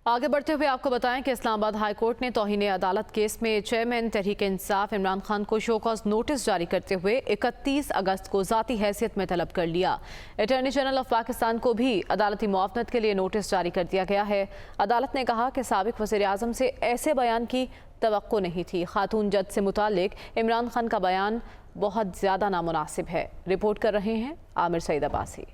आगे बढ़ते हुए आपको बताएं कि इस्लामाबाद हाई कोर्ट ने तौहीन अदालत केस में चेयरमैन तहरीक इंसाफ इमरान खान को शो कॉज नोटिस जारी करते हुए 31 अगस्त को ज़ाती हैसियत में तलब कर लिया। अटॉर्नी जनरल ऑफ पाकिस्तान को भी अदालती मुआवनत के लिए नोटिस जारी कर दिया गया है। अदालत ने कहा कि साबिक वज़ीर आज़म से ऐसे बयान की तवक्को नहीं थी। खातून जज से मुतालिक इमरान खान का बयान बहुत ज़्यादा नामुनासिब है। रिपोर्ट कर रहे हैं आमिर सईद अब्बासी।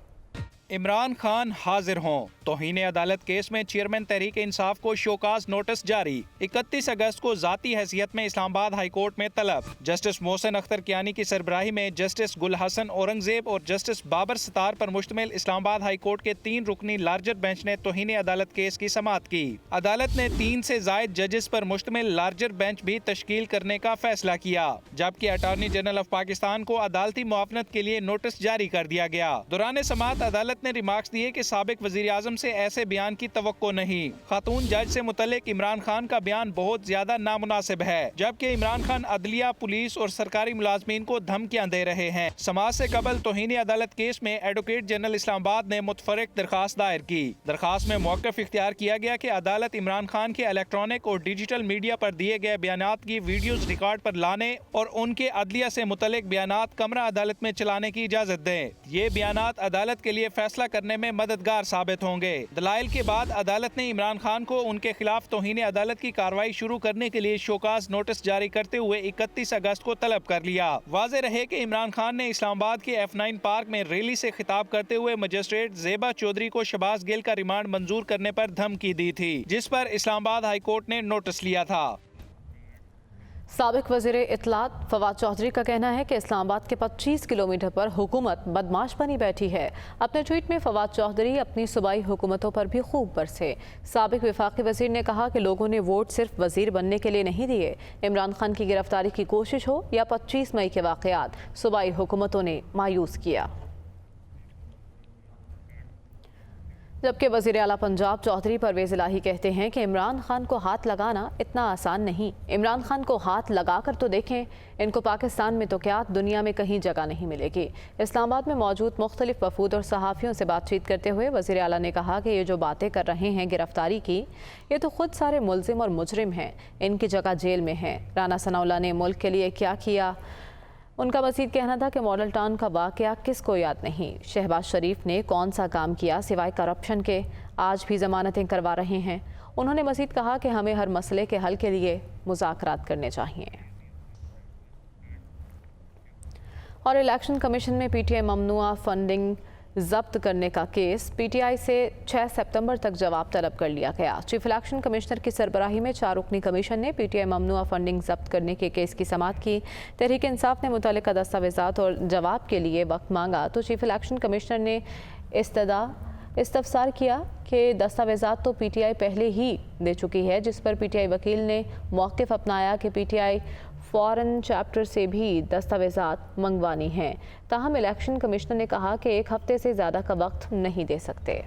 इमरान खान हाजिर हों। तौहीन अदालत केस में चेयरमैन तहरीक इंसाफ को शोकाज नोटिस जारी। 31 अगस्त को ज़ाती हैसियत में इस्लामाबाद हाई कोर्ट में तलब। जस्टिस मोहसिन अख्तर कियानी की सरबराही में जस्टिस गुल हसन औरंगजेब और जस्टिस बाबर सतार पर मुश्तमिल इस्लामाबाद हाई कोर्ट के 3 रुकनी लार्जर बेंच ने तौहीन अदालत केस की समाअत की। अदालत ने 3 से ज़ायद जजेस पर मुश्तमिल लार्जर बेंच भी तश्कील करने का फैसला किया, जबकि अटॉर्नी जनरल ऑफ पाकिस्तान को अदालती मुआवनत के लिए नोटिस जारी कर दिया गया। दौरान समाअत अदालत ने रिमार्क्स दिए कि साबिक वज़ीर आज़म से ऐसे बयान की तवक्को नहीं। खातून जज से मुतल्लिक इमरान खान का बयान बहुत ज्यादा नामुनासिब है, जबकि इमरान खान अदलिया, पुलिस और सरकारी मुलाजमीन को धमकियां दे रहे हैं। समाअत से कबल तौहीन अदालत केस में एडवोकेट जनरल इस्लामाबाद ने मुतफर्रिक दरखास्त दायर की। दरखास्त में मौक़िफ़ इख्तियार किया गया कि अदालत इमरान खान के इलेक्ट्रॉनिक और डिजिटल मीडिया पर दिए गए बयानात की वीडियोज रिकॉर्ड पर लाने और उनके अदलिया से मुतल्लिक बयानात कमरा अदालत में चलाने की इजाज़त दें। ये बयानात अदालत के लिए फैसला करने में मददगार साबित होंगे। दलाइल के बाद अदालत ने इमरान खान को उनके खिलाफ तौहीन अदालत की कार्रवाई शुरू करने के लिए शोकाज नोटिस जारी करते हुए 31 अगस्त को तलब कर लिया। वाज़ेह रहे कि इमरान खान ने इस्लामाबाद के F9 पार्क में रैली से खिताब करते हुए मजिस्ट्रेट ज़ेबा चौधरी को शहबाज गिल का रिमांड मंजूर करने पर धमकी दी थी, जिस पर इस्लामाबाद हाई कोर्ट ने नोटिस लिया था। साबिक वज़ीर इत्तलात फवाद चौधरी का कहना है कि इस्लामाबाद के 25 किलोमीटर पर हुकूमत बदमाश बनी बैठी है। अपने ट्वीट में फवाद चौधरी अपनी सूबाई हुकूमतों पर भी खूब बरसे। साबिक वफाकी वज़ीर ने कहा कि लोगों ने वोट सिर्फ वज़ीर बनने के लिए नहीं दिए। इमरान खान की गिरफ्तारी की कोशिश हो या 25 मई के वाक़यात, सूबाई हुकूमतों ने मायूस किया। जबकि वज़ीर आला पंजाब चौधरी परवेज़ इलाही कहते हैं कि इमरान खान को हाथ लगाना इतना आसान नहीं। इमरान खान को हाथ लगा कर तो देखें, इनको पाकिस्तान में तो क्या दुनिया में कहीं जगह नहीं मिलेगी। इस्लामाबाद में मौजूद मुख्तलिफ वफूद और सहाफ़ियों से बातचीत करते हुए वज़ीर आला ने कहा कि ये जो बातें कर रहे हैं गिरफ्तारी की, ये तो खुद सारे मुलजिम और मुजरिम हैं, इनकी जगह जेल में है। राना सनाउल्लाह ने मुल्क के लिए क्या किया? उनका मज़ीद कहना था कि मॉडल टाउन का वाक़या किसको याद नहीं। शहबाज शरीफ ने कौन सा काम किया सिवाय करप्शन के, आज भी ज़मानतें करवा रहे हैं। उन्होंने मज़ीद कहा कि हमें हर मसले के हल के लिए मुज़ाकरात करने चाहिए। और इलेक्शन कमीशन में PTI ममनुआ फंडिंग जब्त करने का केस, PTI से 6 सितंबर तक जवाब तलब कर लिया गया। चीफ इलेक्शन कमिश्नर की सरबराही में 4 रुकनी कमीशन ने PTI ममनुआ फंडिंग जब्त करने के केस की समाअत की। तहरीक इंसाफ ने मुतल्लिका दस्तावेज़ात और जवाब के लिए वक्त मांगा तो चीफ इलेक्शन कमिश्नर ने इस्तफसार किया कि दस्तावेज़ात तो PTI पहले ही दे चुकी है, जिस पर PTI वकील ने मौक़िफ़ अपनाया कि PTI फॉरेन चैप्टर से भी दस्तावेज़ात मंगवानी हैं। ताहम इलेक्शन कमिश्नर ने कहा कि 1 हफ्ते से ज़्यादा का वक्त नहीं दे सकते।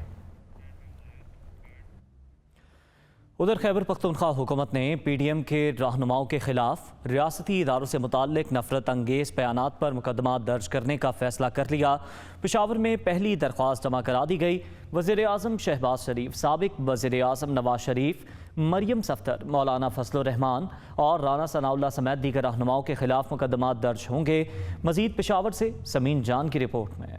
उधर खैबर पख्तूनख्वा हुकूमत ने PDM के रहनुमाओं के खिलाफ रियासती इदारों से मुताल्लिक नफरत अंगेज़ बयानात पर मुकदमा दर्ज करने का फैसला कर लिया। पेशावर में पहली दरख्वास्त जमा करा दी गई। वज़ीर आज़म शहबाज शरीफ, साबिक वज़ीर आज़म नवाज शरीफ, मरियम सफ्तर, मौलाना फजल रहमान और राना सनाउल्लाह समेत दीगर रहनुमाओं के खिलाफ मुकदमा दर्ज होंगे। मज़ीद पेशावर से समीन जान की रिपोर्ट में।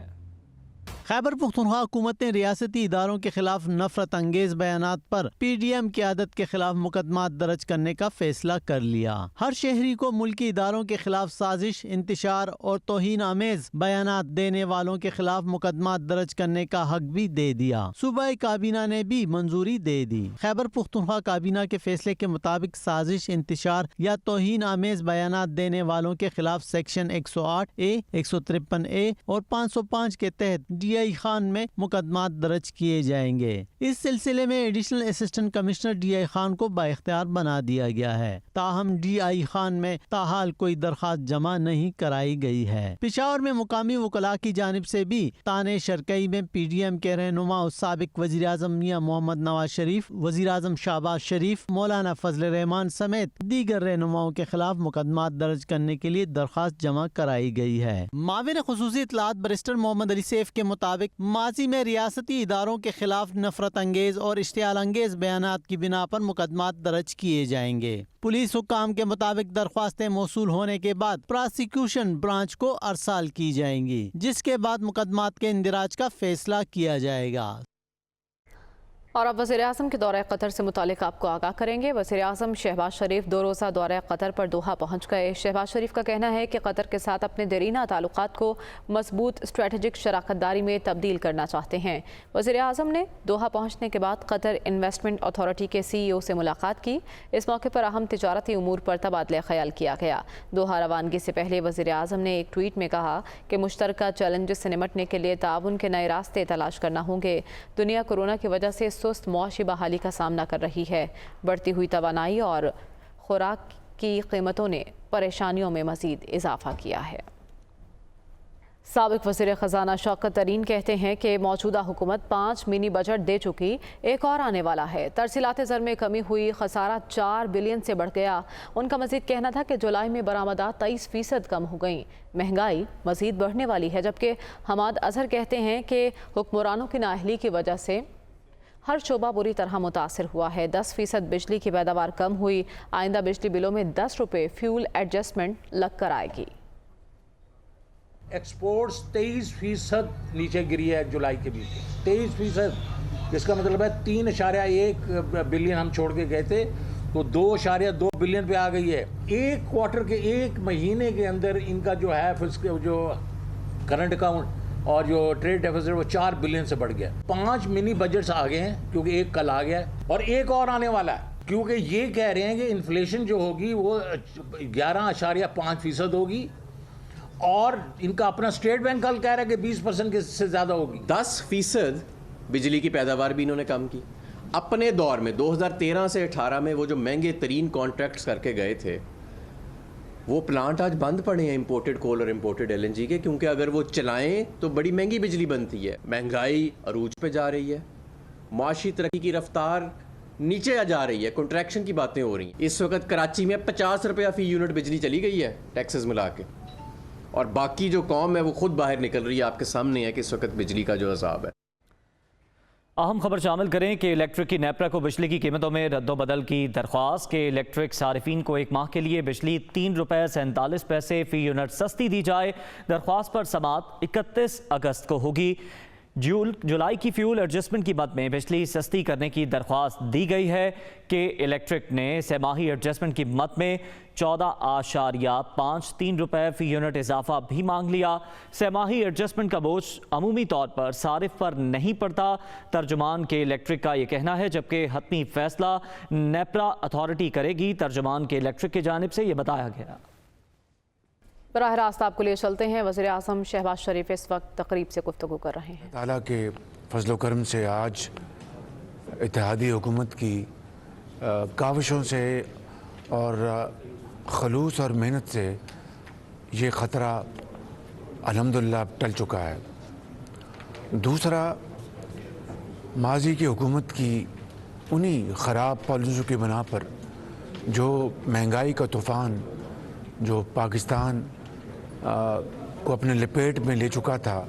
खैबर पख्तूनख्वा हुकूमत ने रियासती इदारों के खिलाफ नफरत अंगेज बयानात पर PDM क़यादत के खिलाफ मुकदमा दर्ज करने का फैसला कर लिया। हर शहरी को मुल्की इदारों के खिलाफ साजिश, इंतशार और तौहीन आमेज बयानात देने वालों के खिलाफ मुकदमा दर्ज करने का हक भी दे दिया। सूबाई काबीना ने भी मंजूरी दे दी। खैबर पख्तूनख्वा काबीना के फैसले के मुताबिक साजिश, इंतशार या तौहीन आमेज बयानात देने वालों के खिलाफ सेक्शन 108A, 153A और 505 के तहत DI खान में मुकदमा दर्ज किए जाएंगे। इस सिलसिले में additional assistant commissioner DI Khan को बाइख्तियार बना दिया गया है। ताहम DI खान में ताहाल कोई दरखास्त जमा नहीं कराई गई है। पेशावर में मुकामी वकला की जानिब से भी ताने शरकई में PDM के रहनुमा और साबिक वज़ीर आज़म मियां मोहम्मद नवाज शरीफ, वज़ीर आज़म शहबाज शरीफ, मौलाना फजल रहमान समेत दीगर रहनुमाओं के खिलाफ मुकदमा दर्ज करने के लिए दरखास्त जमा कराई गई है। माविन खुसूसी इत्तलात बैरिस्टर मोहम्मद अली सैफ के मुताबिक मुताबिक माजी में रियासती इदारों के खिलाफ नफरत अंगेज और इश्तियाल अंगेज बयानात की बिना पर मुकदमात दर्ज किए जाएंगे। पुलिस हुक्काम के मुताबिक दरख्वास्तें मौसूल होने के बाद प्रोसिक्यूशन ब्रांच को अरसाल की जाएंगी, जिसके बाद मुकदमात के इंदिराज का फैसला किया जाएगा। और अब वज़ीर-ए-आज़म के दौरे कतर से मुतालिक आपको आगाह करेंगे। वज़ीर-ए-आज़म शहबाज शरीफ 2 रोज़ा दौरे कतर पर दोहा पहुँच गए। शहबाज शरीफ का कहना है कि कतर के साथ अपने देरीना ताल्लुकात को मजबूत स्ट्रेटजिक शराकतदारी में तब्दील करना चाहते हैं। वज़ीर-ए-आज़म ने दोहा पहुँचने के बाद कतर इन्वेस्टमेंट अथॉरिटी के CEO से मुलाकात की। इस मौके पर अहम तिजारती उमूर पर तबादला ख्याल किया गया। दोहा रवानगी से पहले वज़ीर-ए-आज़म ने एक ट्वीट में कहा कि मुश्तरका चैलेंजेस से निमटने के लिए ताउन के नए रास्ते तलाश करना होंगे। दुनिया कोरोना की वजह से सुस्त मुआशी बहाली का सामना कर रही है। बढ़ती हुई तवानाई और खुराक की कीमतों ने परेशानियों में मजीद इजाफा किया है। साबिक वज़ीर ख़जाना शौकत तरीन कहते हैं कि मौजूदा हुकूमत 5 मिनी बजट दे चुकी, एक और आने वाला है। तरसीलात ज़र में कमी हुई, खसारा 4 बिलियन से बढ़ गया। उनका मजीद कहना था कि जुलाई में बरामदात 23% कम हो गई। महंगाई मजीद बढ़ने वाली है। जबकि हमाद अजहर कहते हैं कि हुक्मरानों की नाअहली की वजह से हर शोबा बुरी तरह मुतासर हुआ है। 10% बिजली की पैदावार कम हुई। आइंदा बिजली बिलों में 10 रुपये फ्यूल एडजस्टमेंट लग कर आएगी। एक्सपोर्ट्स 23% नीचे गिरी है जुलाई के बीच, 23%। जिसका मतलब है 3.1 बिलियन हम छोड़ के गए थे तो 2.2 बिलियन पे आ गई है। एक क्वार्टर के, एक महीने के अंदर इनका जो है जो करंट अकाउंट और जो ट्रेड डेफिसिट वो 4 बिलियन से बढ़ गया। 5 मिनी बजट्स आ गए हैं क्योंकि एक कल आ गया है और एक और आने वाला है, क्योंकि ये कह रहे हैं कि इन्फ्लेशन जो होगी वो 11.5% होगी और इनका अपना स्टेट बैंक कल कह रहा है कि 20% से ज़्यादा होगी। 10% बिजली की पैदावार भी इन्होंने कम की। अपने दौर में 2013 से 18 में वो जो महंगे तरीन कॉन्ट्रैक्ट्स करके गए थे, वो प्लांट आज बंद पड़े हैं इम्पोर्टेड कोल और इम्पोर्टेड LNG के, क्योंकि अगर वो चलाएं तो बड़ी महंगी बिजली बनती है। महंगाई अरूज पे जा रही है, माशी तरक्की की रफ्तार नीचे जा रही है, कॉन्ट्रैक्शन की बातें हो रही हैं। इस वक्त कराची में 50 रुपया फी यूनिट बिजली चली गई है टैक्सेस मिला के, और बाकी जो कौम है वो खुद बाहर निकल रही है। आपके सामने है कि इस वक्त बिजली का जो अजाब है। अहम खबर शामिल करें कि इलेक्ट्रिक की नेपरा को बिजली की कीमतों में रद्दोबदल की दरख्वास्त के इलेक्ट्रिक सारिफिन को एक माह के लिए बिजली 3 रुपये 47 पैसे फ़ी यूनिट सस्ती दी जाए। दरख्वास्त पर समाअत 31 अगस्त को होगी। जुलाई की फ्यूल एडजस्टमेंट की मद में बिजली सस्ती करने की दरख्वास्त दी गई है कि इलेक्ट्रिक ने सेमाही एडजस्टमेंट की मद में 14.53 रुपये फ़ी यूनिट इजाफा भी मांग लिया। सेमाही एडजस्टमेंट का बोझ अमूमी तौर पर सारिफ पर नहीं पड़ता, तर्जुमान के इलेक्ट्रिक का ये कहना है, जबकि हतमी फैसला नेपरा अथॉरिटी करेगी। तर्जुमान के इलेक्ट्रिक की जानिब से ये बताया गया। बराह रास्त आपको लिए चलते हैं। वज़ीर-ए-आज़म शहबाज शरीफ इस वक्त तकरीब से गुफ्तगू कर रहे हैं। ताला के फजल करम से आज इत्तेहादी हुकूमत की काविशों से और खलूस और मेहनत से ये ख़तरा अल्हम्दुलिल्लाह टल चुका है। दूसरा, माजी की हुकूमत की उन्हीं ख़राब पॉलिसियों की बना पर जो महंगाई का तूफ़ान जो पाकिस्तान को अपने लपेट में ले चुका था,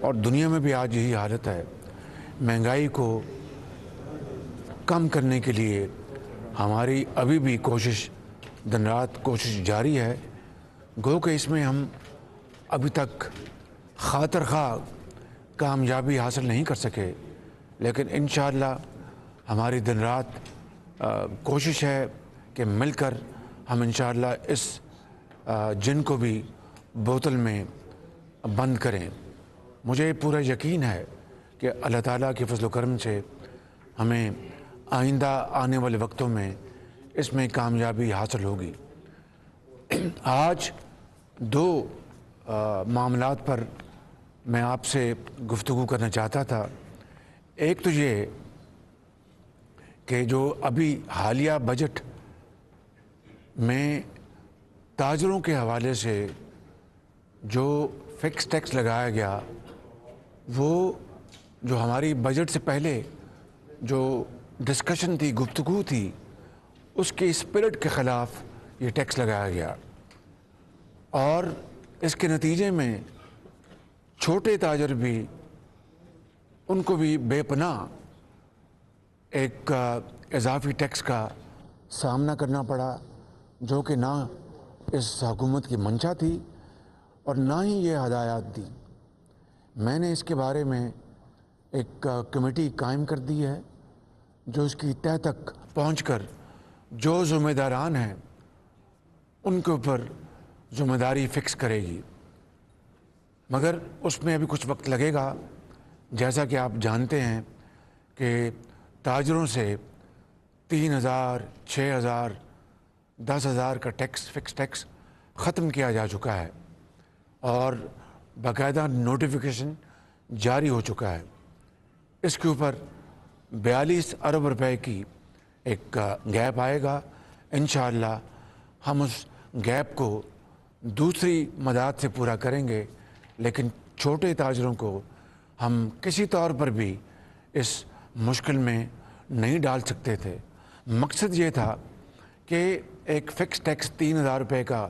और दुनिया में भी आज यही हालत है। महंगाई को कम करने के लिए हमारी अभी भी कोशिश, दिन रात कोशिश जारी है। गो कि इसमें हम अभी तक खातर खा कामयाबी हासिल नहीं कर सके, लेकिन इंशाअल्लाह हमारी दिन रात कोशिश है कि मिलकर हम इंशाअल्लाह इस जिन को भी बोतल में बंद करें। मुझे पूरा यकीन है कि अल्लाह ताला के फजल करम से हमें आइंदा आने वाले वक्तों में इसमें कामयाबी हासिल होगी। आज 2 मामलात पर मैं आपसे गुफ्तगू करना चाहता था। एक तो ये कि जो अभी हालिया बजट में ताजरों के हवाले से जो फिक्स टैक्स लगाया गया, वो जो हमारी बजट से पहले जो डिस्कशन थी, गुफ्तगू थी, उसके स्पिरिट के ख़िलाफ़ ये टैक्स लगाया गया, और इसके नतीजे में छोटे ताजर भी उनको भी बेपनाह एक इजाफी टैक्स का सामना करना पड़ा, जो कि ना इस हुकूमत की मंशा थी और ना ही ये हदायत दी। मैंने इसके बारे में एक कमेटी कायम कर दी है जो इसकी तह तक पहुंचकर जो ज़िम्मेदारान हैं उनके ऊपर ज़िम्मेदारी फ़िक्स करेगी, मगर उसमें अभी कुछ वक्त लगेगा। जैसा कि आप जानते हैं कि ताजरों से 3,000, 6,000, 10,000 का टैक्स, फिक्स टैक्स ख़त्म किया जा चुका है और बाकायदा नोटिफिकेशन जारी हो चुका है। इसके ऊपर 42 अरब रुपए की एक गैप आएगा। इंशाअल्लाह हम उस गैप को दूसरी मदद से पूरा करेंगे, लेकिन छोटे ताजरों को हम किसी तौर पर भी इस मुश्किल में नहीं डाल सकते थे। मकसद ये था कि एक फ़िक्स टैक्स 3,000 रुपये का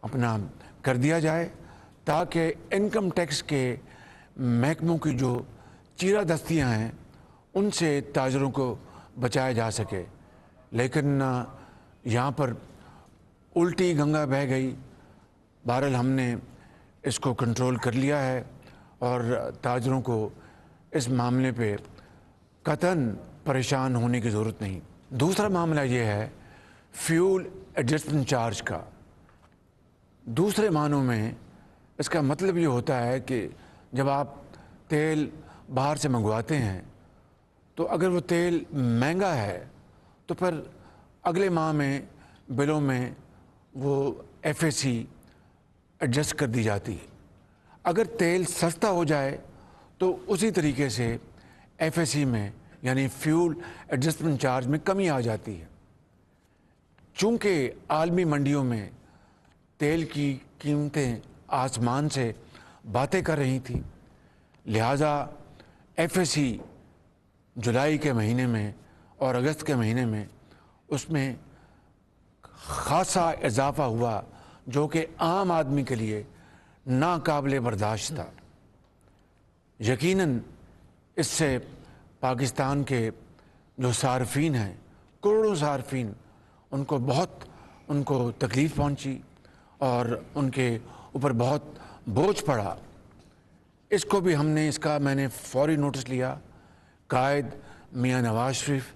अपना कर दिया जाए ताकि इनकम टैक्स के महकमों की जो चीरा दस्तियाँ हैं उनसे ताजरों को बचाया जा सके। लेकिन यहाँ पर उल्टी गंगा बह गई। बहरहाल हमने इसको कंट्रोल कर लिया है और ताजरों को इस मामले पे कतई परेशान होने की ज़रूरत नहीं। दूसरा मामला ये है फ्यूल एडजस्टमेंट चार्ज का। दूसरे मानों में इसका मतलब ये होता है कि जब आप तेल बाहर से मंगवाते हैं तो अगर वो तेल महंगा है तो फिर अगले माह में बिलों में वो FAC एडजस्ट कर दी जाती है। अगर तेल सस्ता हो जाए तो उसी तरीके से FAC में यानी फ्यूल एडजस्टमेंट चार्ज में कमी आ जाती है। चूँकि आलमी मंडियों में तेल की कीमतें आसमान से बातें कर रही थी, लिहाजा FAC जुलाई के महीने में और अगस्त के महीने में उसमें ख़ासा इजाफा हुआ जो कि आम आदमी के लिए नाकाबिले बर्दाश्त था। यकीनन इससे पाकिस्तान के जो सार्फिन हैं, करोड़ों सार्फिन, उनको तकलीफ़ पहुंची और उनके ऊपर बहुत बोझ पड़ा। इसको भी मैंने फौरी नोटिस लिया। कायद मियां नवाज शरीफ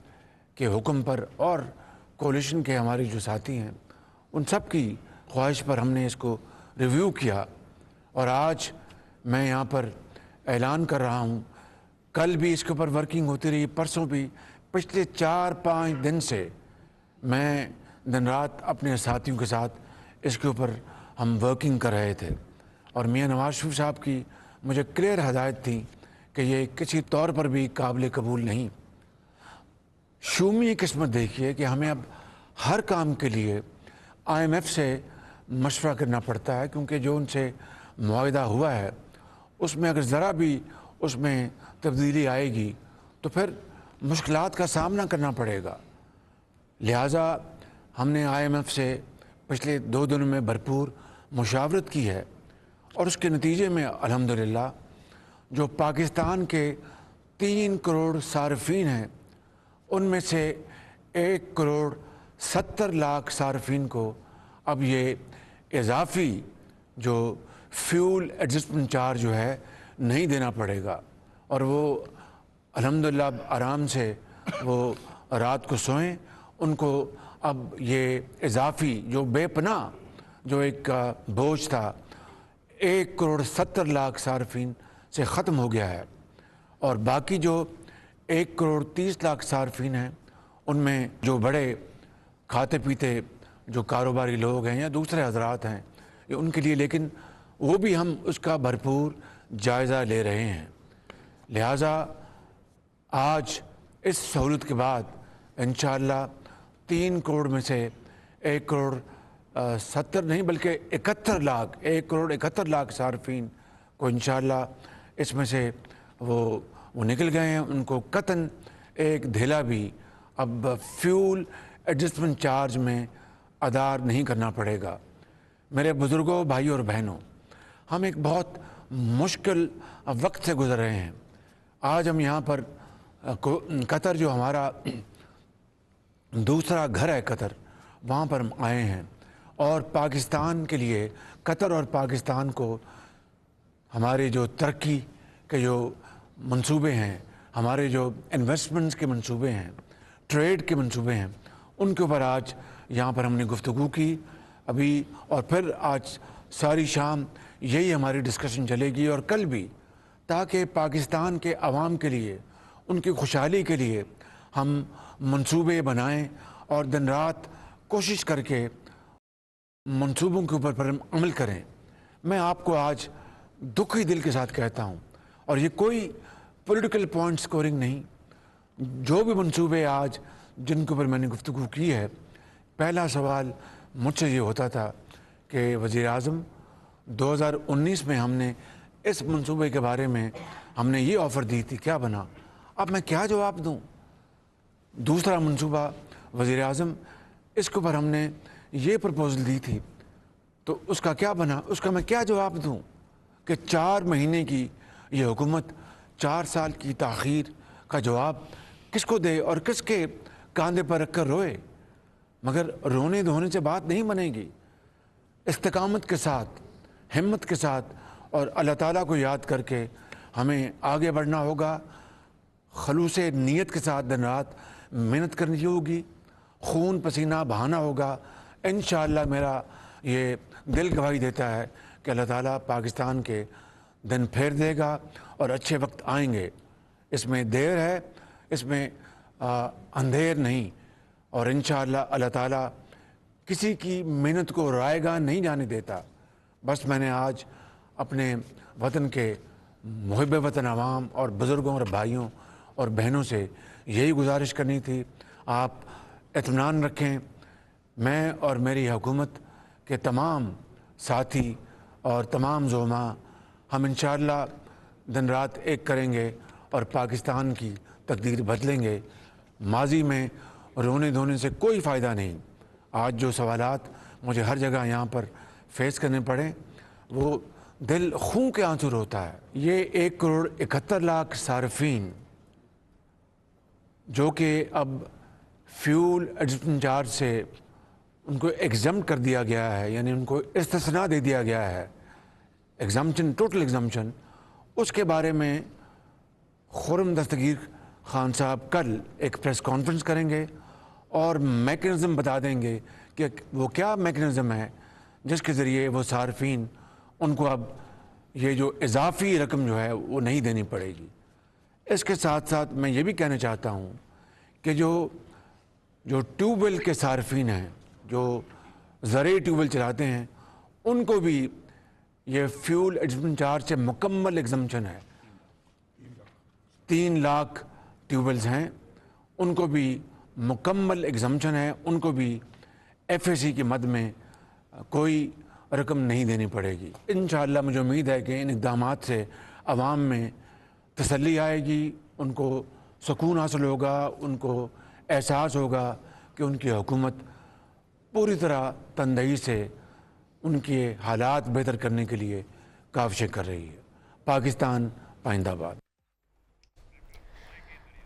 के हुक्म पर और कोलिशन के हमारे जो साथी हैं उन सब की ख्वाहिश पर हमने इसको रिव्यू किया और आज मैं यहाँ पर ऐलान कर रहा हूँ। कल भी इसके ऊपर वर्किंग होती रही, परसों भी, पिछले 4-5 दिन से मैं दिन रात अपने साथियों के साथ इसके ऊपर हम वर्किंग कर रहे थे और मियां नवाज शरीफ साहब की मुझे क्लियर हदायत थी कि ये किसी तौर पर भी काबिल कबूल नहीं। शूमी किस्मत देखिए कि हमें अब हर काम के लिए IMF से मशवरा करना पड़ता है, क्योंकि जो उनसे मुआहदा हुआ है उसमें अगर ज़रा भी उसमें तब्दीली आएगी तो फिर मुश्किलात का सामना करना पड़ेगा। लिहाजा हमने IMF से पिछले 2 दिनों में भरपूर मुशावरत की है और उसके नतीजे में अल्हम्दुलिल्लाह जो पाकिस्तान के 3 करोड़ सार्फिन हैं उनमें से 1 करोड़ 70 लाख सार्फिन को अब ये इजाफी जो फ्यूल एडजस्टमेंट चार्ज जो है नहीं देना पड़ेगा और वो अल्हम्दुलिल्लाह आराम से वो रात को सोएं। उनको अब ये इजाफी जो बेपनाह जो एक बोझ था 1 करोड़ 70 लाख सार्फिन से ख़त्म हो गया है और बाकी जो 1 करोड़ 30 लाख सार्फिन हैं उनमें जो बड़े खाते पीते जो कारोबारी लोग हैं या दूसरे हजरात हैं ये उनके लिए, लेकिन वो भी हम उसका भरपूर जायज़ा ले रहे हैं। लिहाजा आज इस सहूलत के बाद इंशाअल्लाह 3 करोड़ में से 1 करोड़ 70 नहीं बल्कि 71 लाख 1 करोड़ 71 लाख सार्फिन को इंशाअल्लाह इसमें से वो निकल गए हैं। उनको कतन एक धेला भी अब फ्यूल एडजस्टमेंट चार्ज में अदा नहीं करना पड़ेगा। मेरे बुज़ुर्गों, भाइयों और बहनों, हम एक बहुत मुश्किल वक्त से गुज़र रहे हैं। आज हम यहाँ पर कतर जो हमारा दूसरा घर है कतर, वहाँ पर हम आए हैं और पाकिस्तान के लिए, कतर और पाकिस्तान को हमारे जो तरक्की के जो मंसूबे हैं, हमारे जो इन्वेस्टमेंट्स के मंसूबे हैं, ट्रेड के मंसूबे हैं, उनके ऊपर आज यहाँ पर हमने गुफ्तगू की अभी, और फिर आज सारी शाम यही हमारी डिस्कशन चलेगी और कल भी, ताकि पाकिस्तान के अवाम के लिए, उनकी खुशहाली के लिए हम मंसूबे बनाएं और दिन रात कोशिश करके मंसूबों के ऊपर पर हम अमल करें। मैं आपको आज दुखी दिल के साथ कहता हूं, और ये कोई पॉलिटिकल पॉइंट स्कोरिंग नहीं, जो भी मंसूबे आज जिनके ऊपर मैंने गुफ्तगू की है, पहला सवाल मुझसे ये होता था कि वज़ीर आज़म 2019 में हमने इस मंसूबे के बारे में हमने ये ऑफ़र दी थी, क्या बना? अब मैं क्या जवाब दूं? दूसरा मंसूबा वज़ीर आज़म, इसके ऊपर हमने ये प्रपोज़ल दी थी, तो उसका क्या बना? उसका मैं क्या जवाब दूं कि 4 महीने की ये हुकूमत 4 साल की ताख़ीर का जवाब किसको दे और किसके कांधे पर रख कर रोए? मगर रोने धोने से बात नहीं बनेगी। इस्तिकामत के साथ, हिम्मत के साथ और अल्लाह ताला को याद करके हमें आगे बढ़ना होगा। खलूस नीयत के साथ दिन रात मेहनत करनी होगी, खून पसीना बहाना होगा। इंशाअल्लाह मेरा ये दिल गवाही देता है कि अल्लाह ताला पाकिस्तान के दिन फेर देगा और अच्छे वक्त आएंगे। इसमें देर है, इसमें अंधेर नहीं, और इंशाअल्लाह अल्लाह ताला किसी की मेहनत को रायगा नहीं जाने देता। बस मैंने आज अपने वतन के मुहिब वतन आवाम और बुज़ुर्गों और भाइयों और बहनों से यही गुजारिश करनी थी, आप इत्मीनान रखें। मैं और मेरी हुकूमत के तमाम साथी और तमाम ज़ोमा हम इंशाअल्लाह दिन रात एक करेंगे और पाकिस्तान की तकदीर बदलेंगे। माजी में रोने धोने से कोई फ़ायदा नहीं। आज जो सवालात मुझे हर जगह यहाँ पर फेस करने पड़े, वो दिल खून के आंसू रोता है। ये 1,71,00,000 सार्फिन जो कि अब फ्यूल एडजस्टमेंट चार्ज से उनको एग्ज़म्प्ट कर दिया गया है, यानी उनको इस्तिस्ना दे दिया गया है, एग्ज़म्पशन, टोटल एग्ज़म्पशन, उसके बारे में खुर्रम दस्तगीर खान साहब कल एक प्रेस कॉन्फ्रेंस करेंगे और मैकेनिज़्म बता देंगे कि वो क्या मैकेनिज़्म है जिसके ज़रिए वो सार्फिन उनको अब ये जो इजाफ़ी रकम जो है वो नहीं देनी पड़ेगी। इसके साथ साथ मैं ये भी कहना चाहता हूँ कि जो ट्यूबवेल के सार्फिन हैं, जो ज़रूरी ट्यूबवेल चलाते हैं, उनको भी ये फ्यूल एडजस्टमेंट चार्ज से मुकम्मल एग्ज़म्पशन है। 3 लाख ट्यूबवेल्स हैं, उनको भी मुकम्मल एग्ज़म्पशन है, उनको भी FAC की मद में कोई रकम नहीं देनी पड़ेगी। इंशाअल्लाह मुझे उम्मीद है कि इन इक़दामात से आवाम में तसल्ली आएगी, उनको सुकून हासिल होगा, उनको एहसास होगा कि उनकी हुकूमत पूरी तरह तनदेही से उनके हालात बेहतर करने के लिए काविशें कर रही है। पाकिस्तान पाइंदाबाद।